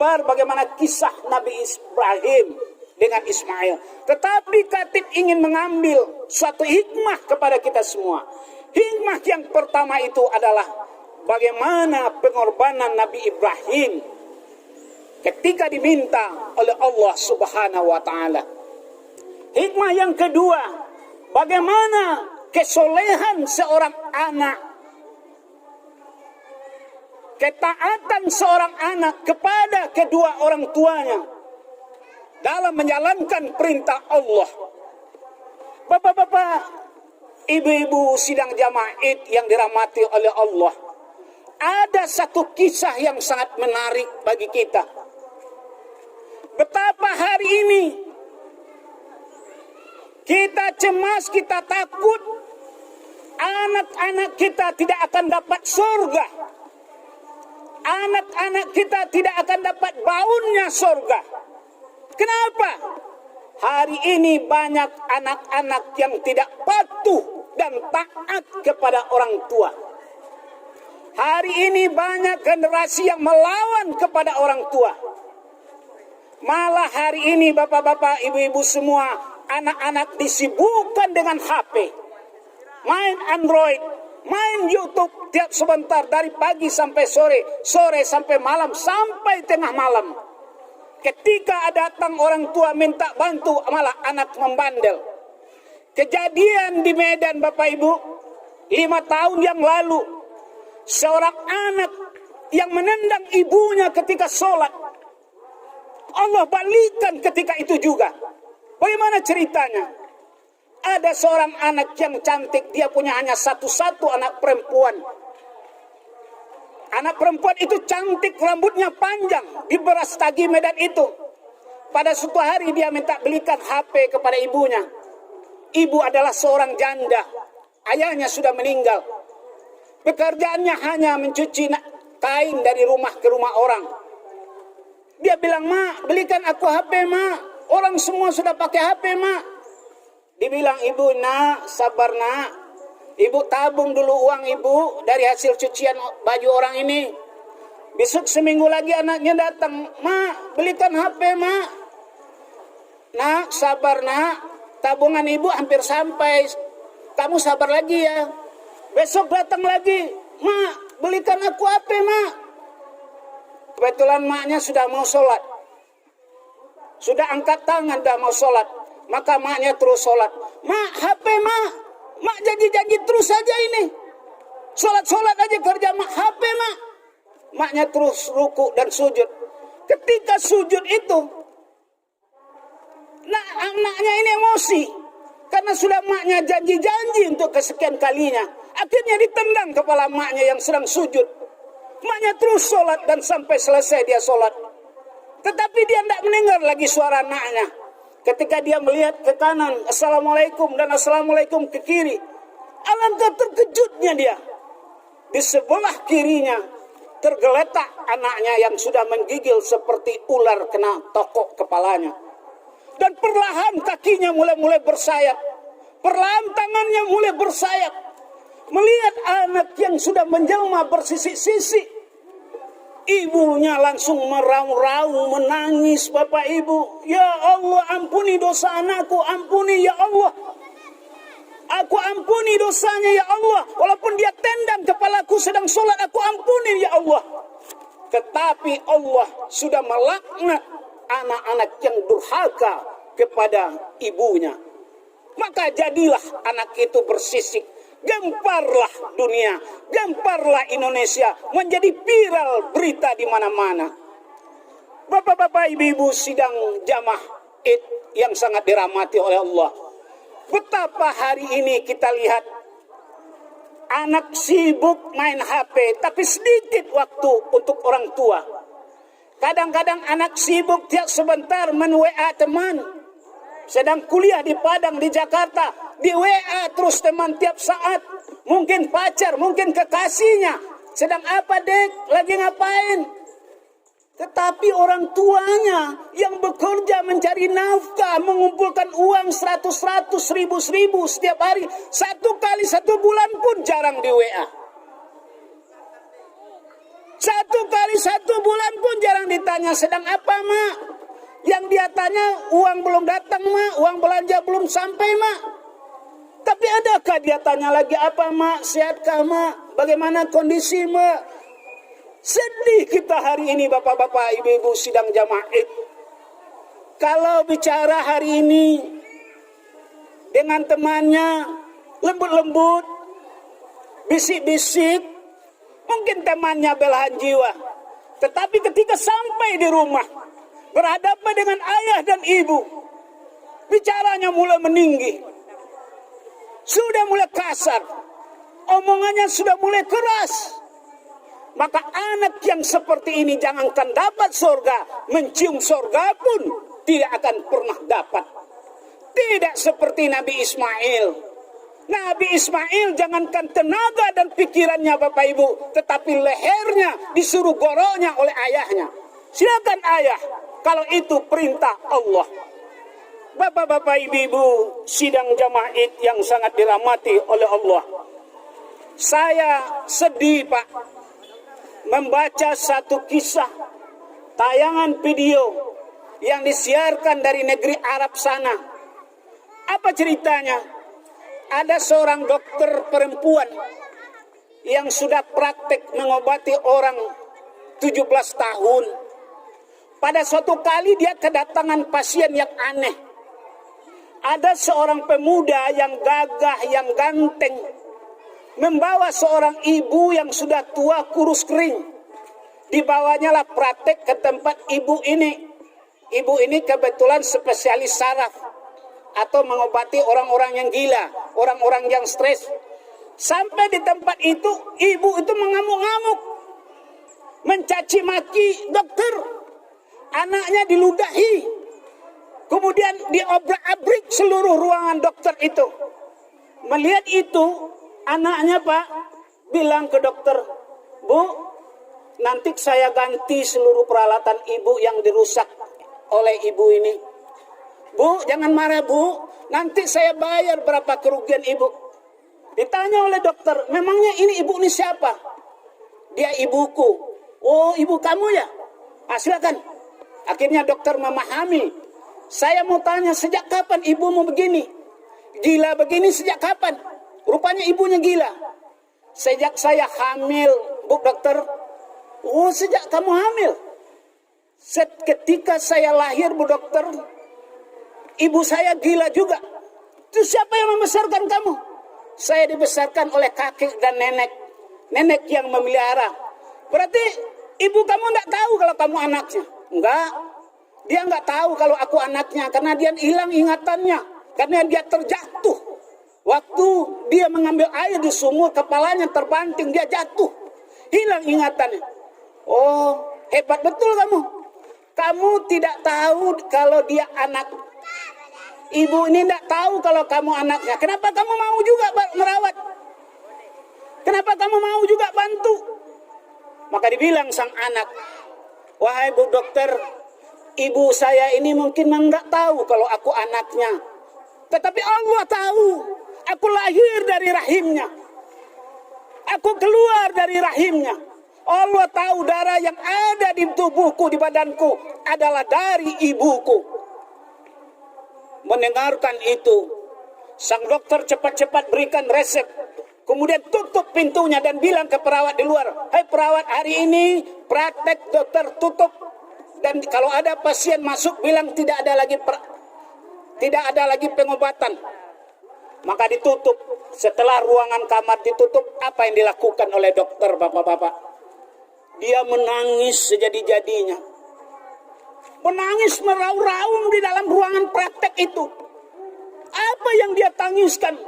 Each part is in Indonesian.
bagaimana kisah Nabi Ibrahim dengan Ismail. Tetapi Khatib ingin mengambil suatu hikmah kepada kita semua. Hikmah yang pertama itu adalah bagaimana pengorbanan Nabi Ibrahim ketika diminta oleh Allah Subhanahu wa Ta'ala. Hikmah yang kedua, bagaimana kesolehan seorang anak, ketaatan seorang anak kepada kedua orang tuanya dalam menjalankan perintah Allah. Bapak-bapak, ibu-ibu sidang jamaah Id yang dirahmati oleh Allah, ada satu kisah yang sangat menarik bagi kita. Betapa hari ini kita cemas, kita takut anak-anak kita tidak akan dapat surga. Anak-anak kita tidak akan dapat baunnya surga. Kenapa? Hari ini banyak anak-anak yang tidak patuh dan taat kepada orang tua. Hari ini banyak generasi yang melawan kepada orang tua. Malah hari ini bapak-bapak, ibu-ibu semua, anak-anak disibukkan dengan HP. Main Android, main YouTube tiap sebentar dari pagi sampai sore, sore sampai malam, sampai tengah malam. Ketika datang orang tua minta bantu, malah anak membandel. Kejadian di Medan Bapak Ibu, 5 tahun yang lalu, seorang anak yang menendang ibunya ketika sholat, Allah balikan ketika itu juga. Bagaimana ceritanya? Ada seorang anak yang cantik, dia punya hanya satu-satu anak perempuan. Anak perempuan itu cantik, rambutnya panjang, di Berastagi Medan itu. Pada suatu hari dia minta belikan HP kepada ibunya. Ibu adalah seorang janda, ayahnya sudah meninggal. Pekerjaannya hanya mencuci kain dari rumah ke rumah orang. Dia bilang, "Mak, belikan aku HP, Mak. Orang semua sudah pakai HP, Mak." Dibilang ibu, "Nak, sabar nak. Ibu tabung dulu uang ibu dari hasil cucian baju orang ini. Besok seminggu lagi anaknya datang. Mak, belikan HP, Mak." "Nak, sabar nak. Tabungan ibu hampir sampai. Kamu sabar lagi ya. Besok datang lagi. Mak, belikan aku HP, Mak." Kebetulan maknya sudah mau sholat. Sudah angkat tangan, dah mau sholat. Maka maknya terus sholat. "Mak, HP Mak. Mak janji-janji terus saja ini. Sholat-sholat aja kerja Mak. HP Mak." Maknya terus ruku dan sujud. Ketika sujud itu, anaknya ini emosi. Karena sudah maknya janji-janji untuk kesekian kalinya. Akhirnya ditendang kepala maknya yang sedang sujud. Maknya terus sholat dan sampai selesai dia sholat. Tetapi dia tidak mendengar lagi suara anaknya. Ketika dia melihat ke kanan, "Assalamualaikum" dan "Assalamualaikum" ke kiri. Alangkah terkejutnya dia. Di sebelah kirinya tergeletak anaknya yang sudah menggigil seperti ular kena tokok kepalanya. Dan perlahan kakinya mulai bersayap. Perlahan tangannya mulai bersayap. Melihat anak yang sudah menjelma bersisik-sisik, ibunya langsung meraung-raung, menangis, Bapak Ibu. "Ya Allah, ampuni dosa anakku, ampuni ya Allah. Aku ampuni dosanya ya Allah. Walaupun dia tendang kepalaku sedang sholat, aku ampuni ya Allah." Tetapi Allah sudah melaknat anak-anak yang durhaka kepada ibunya. Maka jadilah anak itu bersisik. Gemparlah dunia, gemparlah Indonesia, menjadi viral berita di mana-mana. Bapak-bapak, ibu-ibu sidang jamaah Id yang sangat dirahmati oleh Allah. Betapa hari ini kita lihat anak sibuk main HP, tapi sedikit waktu untuk orang tua. Kadang-kadang anak sibuk tiap sebentar men-WA teman. Sedang kuliah di Padang, di Jakarta, di WA terus teman tiap saat. Mungkin pacar, mungkin kekasihnya. Sedang apa dek? Lagi ngapain? Tetapi orang tuanya yang bekerja mencari nafkah, mengumpulkan uang 100, 1000 setiap hari. 1 bulan pun jarang di WA. 1 1 bulan pun jarang ditanya sedang apa mak. Yang dia tanya uang belum datang mak, uang belanja belum sampai mak. Tapi adakah dia tanya lagi apa mak, sehatkah mak, bagaimana kondisi mak? Sedih kita hari ini bapak-bapak, ibu-ibu sidang jamaah Id. Kalau bicara hari ini dengan temannya lembut-lembut, bisik-bisik, mungkin temannya belahan jiwa. Tetapi ketika sampai di rumah, berhadapan dengan ayah dan ibu, bicaranya mulai meninggi, sudah mulai kasar, omongannya sudah mulai keras. Maka anak yang seperti ini jangankan dapat surga, mencium surga pun tidak akan pernah dapat. Tidak seperti Nabi Ismail. Nabi Ismail jangankan tenaga dan pikirannya Bapak Ibu, tetapi lehernya disuruh goroknya oleh ayahnya. Silakan ayah, kalau itu perintah Allah. Bapak-bapak ibu-ibu sidang jamaah Id yang sangat dirahmati oleh Allah. Saya sedih Pak, membaca satu kisah tayangan video yang disiarkan dari negeri Arab sana. Apa ceritanya? Ada seorang dokter perempuan yang sudah praktek mengobati orang 17 tahun. Pada suatu kali dia kedatangan pasien yang aneh. Ada seorang pemuda yang gagah, yang ganteng, membawa seorang ibu yang sudah tua kurus kering. Dibawanya lah praktek ke tempat ibu ini. Ibu ini kebetulan spesialis saraf atau mengobati orang-orang yang gila, orang-orang yang stres. Sampai di tempat itu, ibu itu mengamuk-ngamuk, mencaci maki dokter. Anaknya diludahi, kemudian diobrak-abrik seluruh ruangan dokter itu. Melihat itu, anaknya Pak bilang ke dokter, Bu, nanti saya ganti seluruh peralatan ibu yang dirusak oleh ibu ini. Bu, jangan marah Bu, nanti saya bayar berapa kerugian ibu. Ditanya oleh dokter, memangnya ibu ini siapa? Dia ibuku. Oh, ibu kamu ya? Silakan. Akhirnya dokter memahami. Saya mau tanya, sejak kapan ibumu begini? Gila begini sejak kapan? Rupanya ibunya gila. Sejak saya hamil, Bu dokter. Oh, sejak kamu hamil? Ketika saya lahir, Bu dokter, ibu saya gila juga. Itu siapa yang membesarkan kamu? Saya dibesarkan oleh kakek dan nenek. Nenek yang memelihara. Berarti ibu kamu tidak tahu kalau kamu anaknya? Enggak. Dia enggak tahu kalau aku anaknya. Karena dia hilang ingatannya. Karena dia terjatuh. Waktu dia mengambil air di sumur, kepalanya terbanting. Dia jatuh. Hilang ingatannya. Oh, hebat betul kamu. Kamu tidak tahu kalau dia anak. Ibu ini tidak tahu kalau kamu anaknya. Kenapa kamu mau juga merawat? Kenapa kamu mau juga bantu? Maka dibilang sang anak, wahai Bu dokter, ibu saya ini mungkin enggak tahu kalau aku anaknya. Tetapi Allah tahu. Aku lahir dari rahimnya. Aku keluar dari rahimnya. Allah tahu darah yang ada di tubuhku, di badanku adalah dari ibuku. Mendengarkan itu, sang dokter cepat-cepat berikan resep. Kemudian tutup pintunya dan bilang ke perawat di luar, "Hai perawat, hari ini praktek dokter tutup. Dan kalau ada pasien masuk bilang tidak ada lagi pengobatan." Maka ditutup. Setelah ruangan kamar ditutup, apa yang dilakukan oleh dokter, bapak-bapak? Dia menangis sejadi-jadinya. Menangis meraung-raung di dalam ruangan praktek itu. Apa yang dia tangiskan?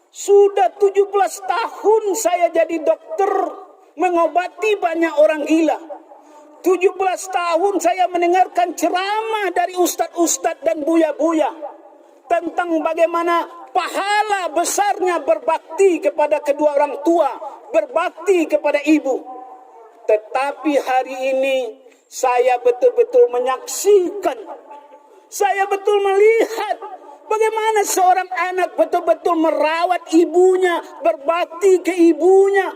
Sudah 17 tahun saya jadi dokter, mengobati banyak orang gila. 17 tahun saya mendengarkan ceramah dari ustadz-ustadz dan buya-buya tentang bagaimana pahala besarnya berbakti kepada kedua orang tua, berbakti kepada ibu. Tetapi hari ini saya betul-betul menyaksikan, saya betul melihat bagaimana seorang anak betul-betul merawat ibunya, berbakti ke ibunya.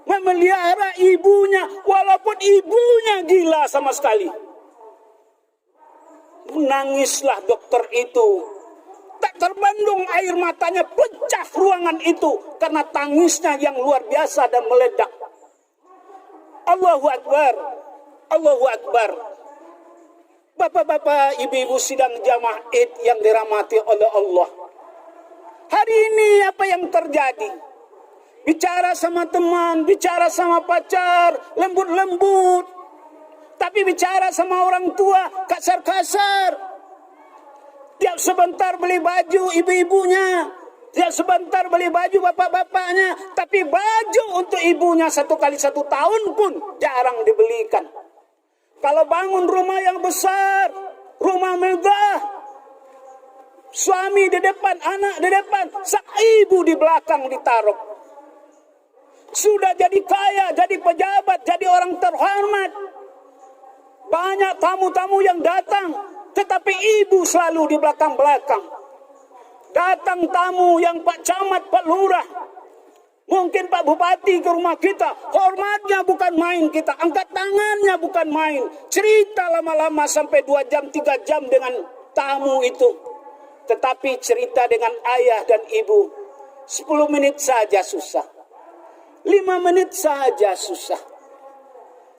memelihara ibunya walaupun ibunya gila sama sekali. Menangislah dokter itu. Tak terbendung air matanya, pecah ruangan itu karena tangisnya yang luar biasa dan meledak. Allahu Akbar. Allahu Akbar. Bapak-bapak, ibu-ibu sidang jamaah Id yang dirahmati oleh Allah. Hari ini apa yang terjadi? Bicara sama teman, bicara sama pacar, lembut-lembut. Tapi bicara sama orang tua, kasar-kasar. Tiap sebentar beli baju ibu-ibunya. Tiap sebentar beli baju bapak-bapaknya. Tapi baju untuk ibunya 1 kali 1 tahun pun jarang dibelikan. Kalau bangun rumah yang besar, rumah megah, suami di depan, anak di depan, sang ibu di belakang ditaruh. Sudah jadi kaya, jadi pejabat, jadi orang terhormat. Banyak tamu-tamu yang datang, tetapi ibu selalu di belakang-belakang. Datang tamu yang Pak Camat, Pak Lurah, mungkin Pak Bupati ke rumah kita. Hormatnya bukan main kita. Angkat tangannya bukan main. Cerita lama-lama sampai 2 jam, 3 jam dengan tamu itu. Tetapi cerita dengan ayah dan ibu 10 menit saja susah. 5 menit saja susah.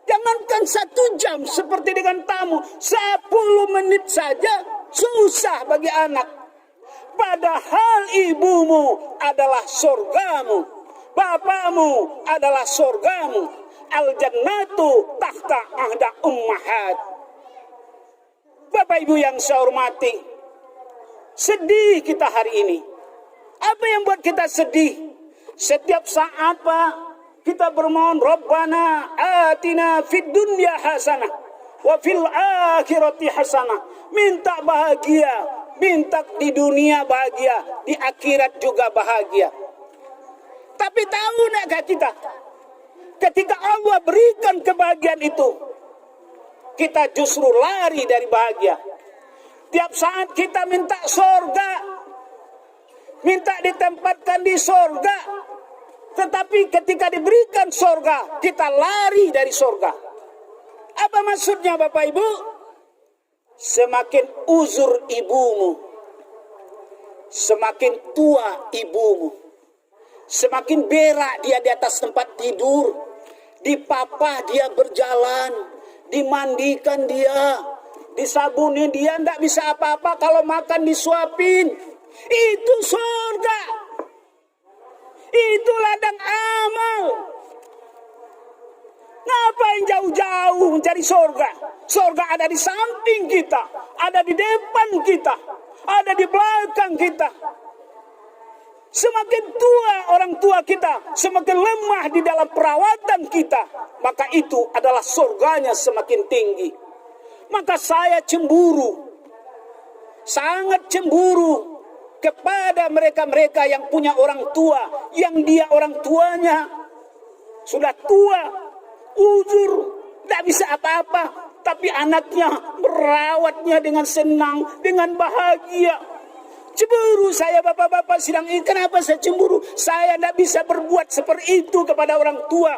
Jangankan 1 jam seperti dengan tamu. 10 menit saja susah bagi anak. Padahal ibumu adalah surgamu. Bapakmu adalah surgamu. Al-jannatu tahta ahda ummahat. Bapak ibu yang saya hormati, sedih kita hari ini. Apa yang buat kita sedih? Setiap saat Pak, kita bermohon, Rabbana atina fid dunya hasanah wa fil akhirati hasanah. Minta bahagia, minta di dunia bahagia, di akhirat juga bahagia. Tapi tahu enggak kita? Ketika Allah berikan kebahagiaan itu, kita justru lari dari bahagia. Tiap saat kita minta surga, minta ditempatkan di surga. Tetapi ketika diberikan surga, kita lari dari surga. Apa maksudnya Bapak Ibu? Semakin uzur ibumu, semakin tua ibumu, semakin berak dia di atas tempat tidur, dipapah dia berjalan, dimandikan dia, disabuni dia, tidak bisa apa-apa kalau makan disuapin. Itu surga. Itu ladang amal. Ngapain jauh-jauh mencari surga? Surga ada di samping kita, ada di depan kita, ada di belakang kita. Semakin tua orang tua kita, semakin lemah di dalam perawatan kita, maka itu adalah surganya semakin tinggi. Maka saya cemburu, sangat cemburu kepada mereka-mereka yang punya orang tua, yang dia orang tuanya sudah tua, uzur, tidak bisa apa-apa, tapi anaknya merawatnya dengan senang, dengan bahagia. Cemburu saya bapak-bapak sidang ini. Kenapa saya cemburu? Saya tidak bisa berbuat seperti itu kepada orang tua.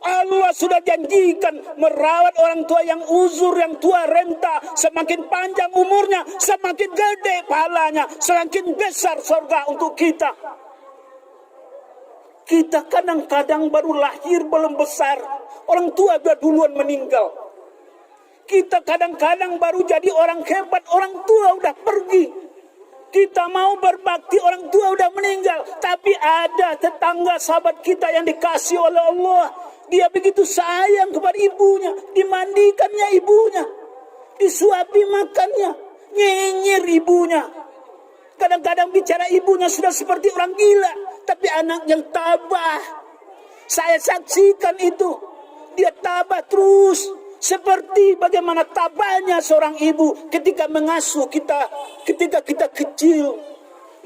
Allah sudah janjikan merawat orang tua yang uzur, yang tua renta. Semakin panjang umurnya, semakin gede pahalanya, semakin besar surga untuk kita. Kita kadang-kadang baru lahir belum besar, orang tua sudah duluan meninggal. Kita kadang-kadang baru jadi orang hebat, orang tua sudah pergi. Kita mau berbakti, orang tua sudah meninggal. Tapi ada tetangga sahabat kita yang dikasih oleh Allah. Dia begitu sayang kepada ibunya, dimandikannya ibunya, disuapi makannya, nyinyir ibunya. Kadang-kadang bicara ibunya sudah seperti orang gila, tapi anak yang tabah. Saya saksikan itu, dia tabah terus. Seperti bagaimana tabahnya seorang ibu ketika mengasuh kita, ketika kita kecil.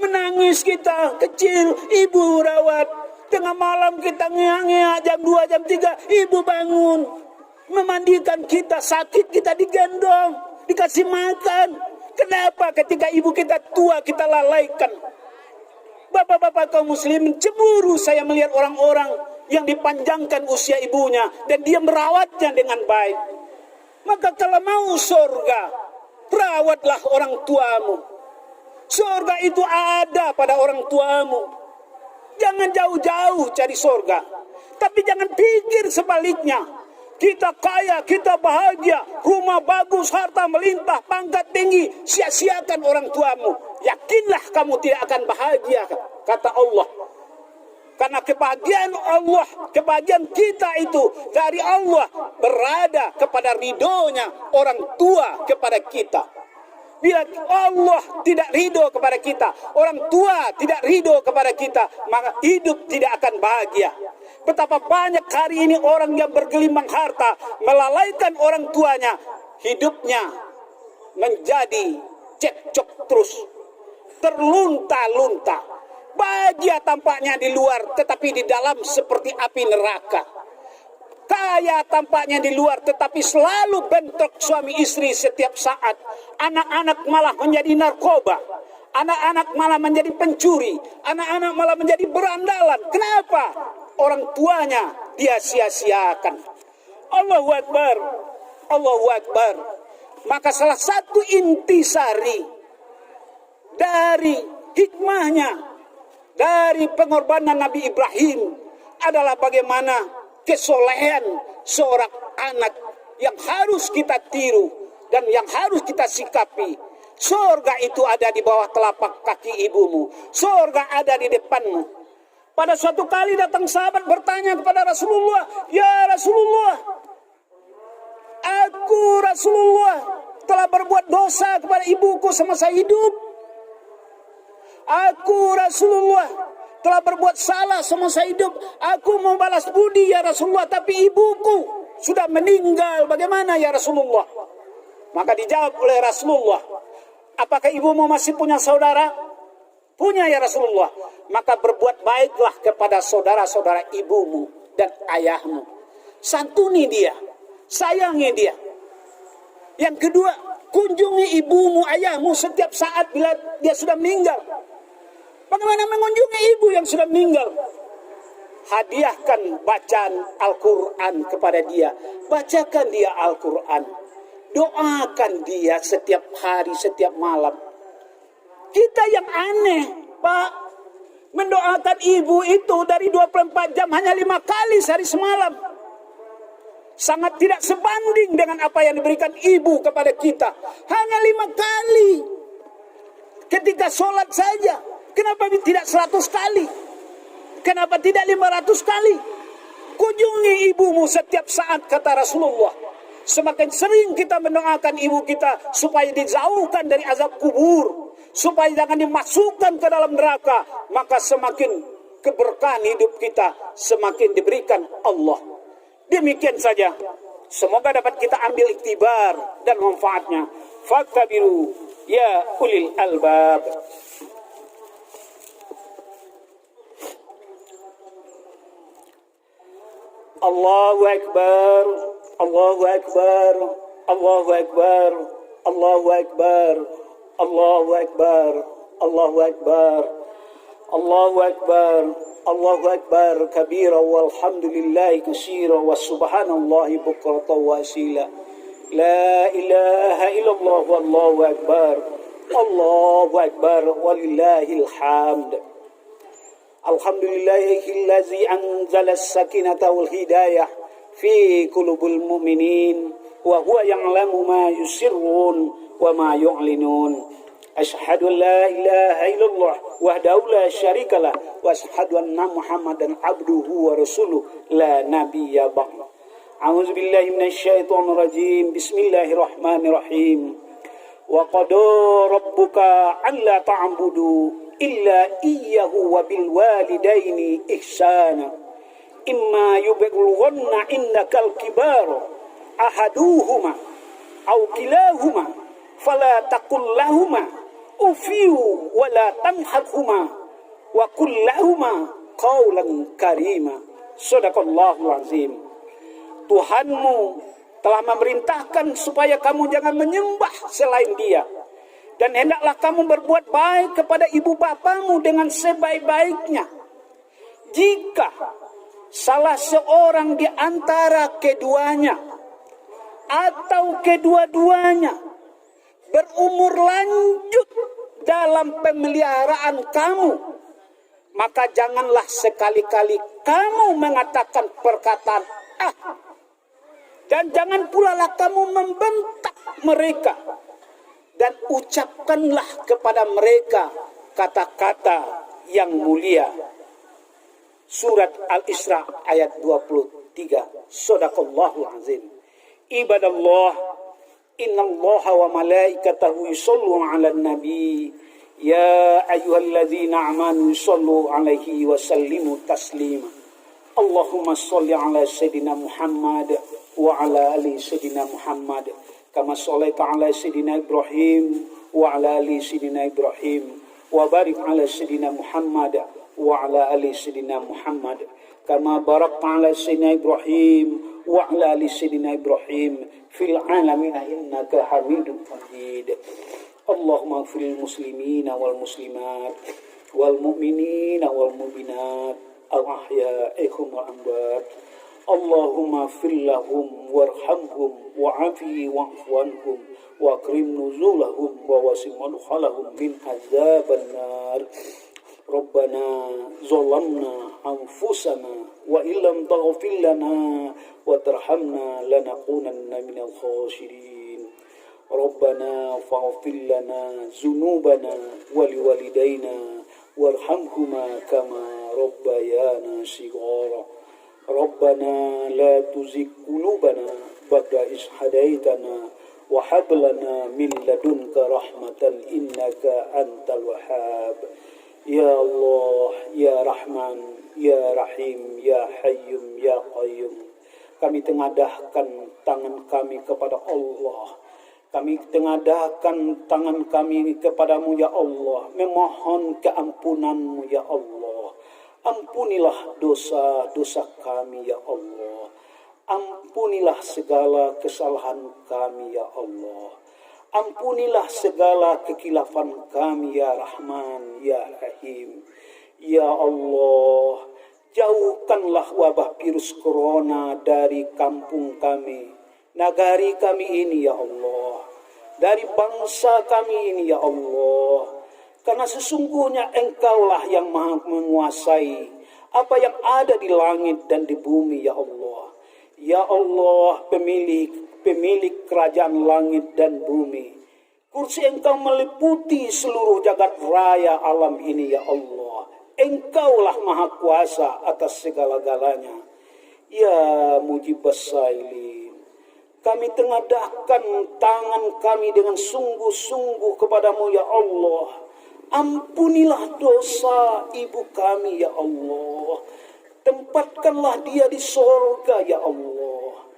Menangis kita kecil, ibu rawat. Tengah malam kita ngeak-ngeak jam 2, jam 3, ibu bangun. Memandikan kita, sakit kita digendong, dikasih makan. Kenapa ketika ibu kita tua kita lalaikan? Bapak-bapak kaum muslimin, cemburu saya melihat orang-orang yang dipanjangkan usia ibunya dan dia merawatnya dengan baik. Maka kalau mau surga, rawatlah orang tuamu. Surga itu ada pada orang tuamu. Jangan jauh-jauh cari surga. Tapi jangan pikir sebaliknya. Kita kaya, kita bahagia, rumah bagus, harta melimpah, pangkat tinggi, sia-siakan orang tuamu. Yakinlah kamu tidak akan bahagia, kata Allah. Karena kebahagiaan Allah, kebahagiaan kita itu dari Allah berada kepada ridhonya orang tua kepada kita. Bila Allah tidak ridho kepada kita, orang tua tidak ridho kepada kita, maka hidup tidak akan bahagia. Betapa banyak hari ini orang yang bergelimang harta, melalaikan orang tuanya, hidupnya menjadi cekcok terus, terlunta-lunta. Bahagia tampaknya di luar, tetapi di dalam seperti api neraka. Kaya tampaknya di luar, tetapi selalu bentrok suami istri setiap saat. Anak-anak malah menjadi narkoba. Anak-anak malah menjadi pencuri. Anak-anak malah menjadi berandalan. Kenapa? Orang tuanya dia sia-siakan. Allahu Akbar. Allahu Akbar. Maka salah satu intisari dari hikmahnya, dari pengorbanan Nabi Ibrahim adalah bagaimana kesolehan seorang anak yang harus kita tiru dan yang harus kita sikapi. Surga itu ada di bawah telapak kaki ibumu. Surga ada di depanmu. Pada suatu kali datang sahabat bertanya kepada Rasulullah, "Ya Rasulullah, aku Rasulullah telah berbuat dosa kepada ibuku semasa hidup. Aku Rasulullah telah berbuat salah semasa hidup. Aku mau balas budi ya Rasulullah, tapi ibuku sudah meninggal. Bagaimana ya Rasulullah?" Maka dijawab oleh Rasulullah, "Apakah ibumu masih punya saudara?" "Punya ya Rasulullah." "Maka berbuat baiklah kepada saudara-saudara ibumu dan ayahmu. Santuni dia, sayangi dia. Yang kedua, kunjungi ibumu, ayahmu setiap saat bila dia sudah meninggal." Bagaimana mengunjungi ibu yang sudah meninggal? Hadiahkan bacaan Al-Quran kepada dia. Bacakan dia Al-Quran. Doakan dia setiap hari, setiap malam. Kita yang aneh, Pak, mendoakan ibu itu dari 24 jam hanya 5 kali sehari semalam. Sangat tidak sebanding dengan apa yang diberikan ibu kepada kita. Hanya 5 kali. Ketika sholat saja. Kenapa tidak 100 kali? Kenapa tidak 500 kali? Kunjungi ibumu setiap saat, kata Rasulullah. Semakin sering kita mendoakan ibu kita supaya dijauhkan dari azab kubur, supaya jangan dimasukkan ke dalam neraka, maka semakin keberkahan hidup kita semakin diberikan Allah. Demikian saja. Semoga dapat kita ambil iktibar dan manfaatnya. Faktabiru ya ulil albab. Allahu Akbar, Allahu Akbar, Allahu Akbar, Allahu Akbar, Allahu Akbar, Allahu Akbar, Allahu Akbar, Allahu Akbar kabira walhamdulillahi katsira wa subhanallahi bukratan wa asila. La ilaha illallah wallahu akbar. Allahu akbar walillahil hamd. Alhamdulillahillazi anzala as-sakinata wal hidayah fi qulubil mu'minin wa huwa ya'lamu ma yusirrun wa ma yu'linun. Asyhadu an la ilaha illallah wahdahu la syarikalah wa asyhadu anna Muhammadan abduhu wa rasuluh la nabiyya ba'da. A'udzu billahi minasyaitonir rajim. Bismillahirrahmanirrahim. Wa qada rabbuka alla ta'budu illa iyyahu wa bil walidaini ihsana. Imma yublughanna indakal kibara ahaduhuma aw kilahuma fala taqul lahumā ufiu wa la tanharhumā wa qul lahumā qawlan karīmā. Shadaqallahul azim. Tuhanmu telah memerintahkan supaya kamu jangan menyembah selain Dia. Dan hendaklah kamu berbuat baik kepada ibu bapamu dengan sebaik-baiknya. Jika salah seorang di antara keduanya atau kedua-duanya berumur lanjut dalam pemeliharaan kamu, maka janganlah sekali-kali kamu mengatakan perkataan "ah", dan jangan pula lah kamu membentak mereka, dan ucapkanlah kepada mereka kata-kata yang mulia. Surat Al-Isra ayat 23. Shadaqallahul azim. Ibadallah, innallaha wa malaikatahu yusholluna 'alan nabi. Ya ayyuhalladzina amanu shollu 'alaihi wa sallimu taslima. Allahumma sholli 'ala sayyidina Muhammad wa 'ala ali sayyidina Muhammad kama shallaita 'ala sayyidina Ibrahim wa 'ala ali sayyidina Ibrahim wa barik 'ala sayyidina Muhammad wa 'ala ali sayyidina Muhammad kama barakta 'ala sayyidina Ibrahim wa 'ala ali sayyidina Ibrahim fil 'alamin innaka Hamidum Majid. Allahumma ighfir lil muslimina wal muslimat wal mu'minina wal mu'minat al ahya'ihum wal amwat. Allahumma ighfir lahum warhamhum wa'afi wa'fu anhum wa akrim nuzulahum wa wasi' madkhalahum min azaban nar. Rabbana zalamna anfusana wa illam taghfir lana wa tarhamna lanakunanna minal khasirin. Rabbana faghfir lana dzunubana wa liwalidayna warhamhuma kama rabbayana shighara. Rabbana la tuzigh qulubana ba'da idh hadaitana wa hab lana min ladunka rahmatan innaka antal wahhab. Ya Allah, Ya Rahman, Ya Rahim, Ya Hayyum, Ya Qayyum. Kami tengadahkan tangan kami kepada Allah. Kami tengadahkan tangan kami kepadamu ya Allah, memohon keampunanmu ya Allah. Ampunilah dosa-dosa kami ya Allah. Ampunilah segala kesalahan kami ya Allah. Ampunilah segala kekilafan kami ya Rahman, Ya Rahim. Ya Allah, jauhkanlah wabah virus corona dari kampung kami, nagari kami ini ya Allah, dari bangsa kami ini ya Allah. Karena sesungguhnya Engkaulah yang maha menguasai apa yang ada di langit dan di bumi ya Allah. Ya Allah, pemilik kerajaan langit dan bumi. Kursi Engkau meliputi seluruh jagat raya alam ini ya Allah. Engkaulah maha kuasa atas segala-galanya. Ya Mujibas Sailin, kami tengadahkan tangan kami dengan sungguh-sungguh kepadamu ya Allah. Ampunilah dosa ibu kami ya Allah. Tempatkanlah dia di sorga ya Allah.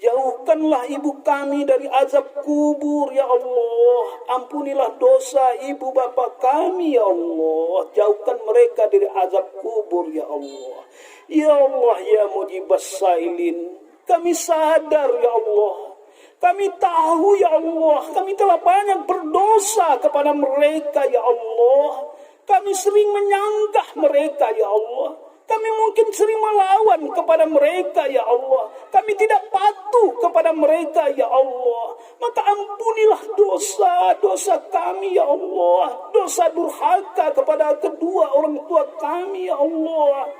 Jauhkanlah ibu kami dari azab kubur ya Allah. Ampunilah dosa ibu bapa kami ya Allah. Jauhkan mereka dari azab kubur ya Allah. Ya Allah, ya Mujibas Sailin, kami sadar ya Allah. Kami tahu ya Allah, kami telah banyak berdosa kepada mereka ya Allah. Kami sering menyanggah mereka ya Allah. Kami mungkin sering melawan kepada mereka ya Allah. Kami tidak patuh kepada mereka ya Allah. Maka ampunilah dosa-dosa kami ya Allah. Dosa durhaka kepada kedua orang tua kami ya Allah.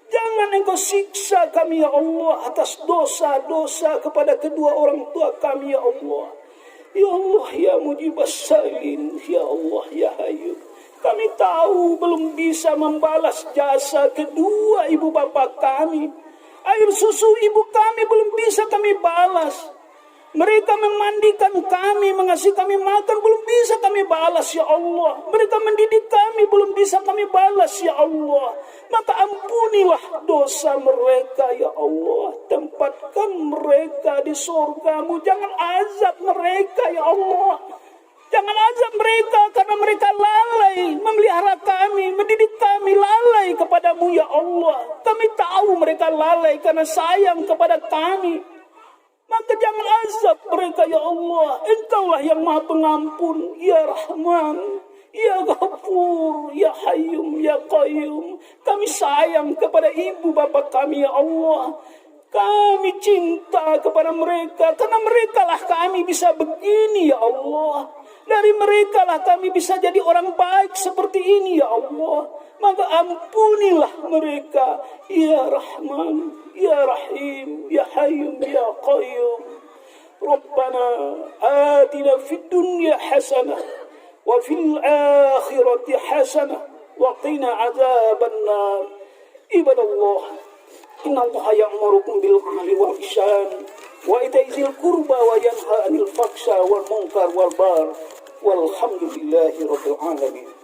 Jangan Engkau siksa kami ya Allah atas dosa-dosa kepada kedua orang tua kami ya Allah. Ya Allah, ya Mujibas Sailin, ya Allah, ya Hayyu. Kami tahu belum bisa membalas jasa kedua ibu bapa kami. Air susu ibu kami belum bisa kami balas. Mereka memandikan kami, mengasih kami makan, belum bisa kami balas ya Allah. Mereka mendidik kami, belum bisa kami balas ya Allah. Maka ampunilah dosa mereka ya Allah. Tempatkan mereka di surga-Mu. Jangan azab mereka ya Allah. Jangan azab mereka karena mereka lalai memelihara kami, mendidik kami, lalai kepadamu ya Allah. Kami tahu mereka lalai karena sayang kepada kami. Maka jangan azab mereka ya Allah. Engkaulah yang maha pengampun, ya Rahman, Ya Ghafur, Ya Hayyum, Ya Qayyum. Kami sayang kepada ibu bapak kami, ya Allah. Kami cinta kepada mereka, karena mereka lah kami bisa begini, ya Allah. Dari mereka lah kami bisa jadi orang baik seperti ini, ya Allah. Maka ampunilah mereka, Ya Rahman, Ya Rahim, Ya Hayyum, Ya Qayyum. Rabbana atina fid dunya hasanah wa fil akhirati hasanah wa qina adzaban nar. Ibadallah, inna Allaha ya'murukum bil 'adli wal ihsan wa ita'i dzil qurba wa yanha 'anil fakhsha wal munkar wal baghi. Walhamdulillahi rabbil alamin.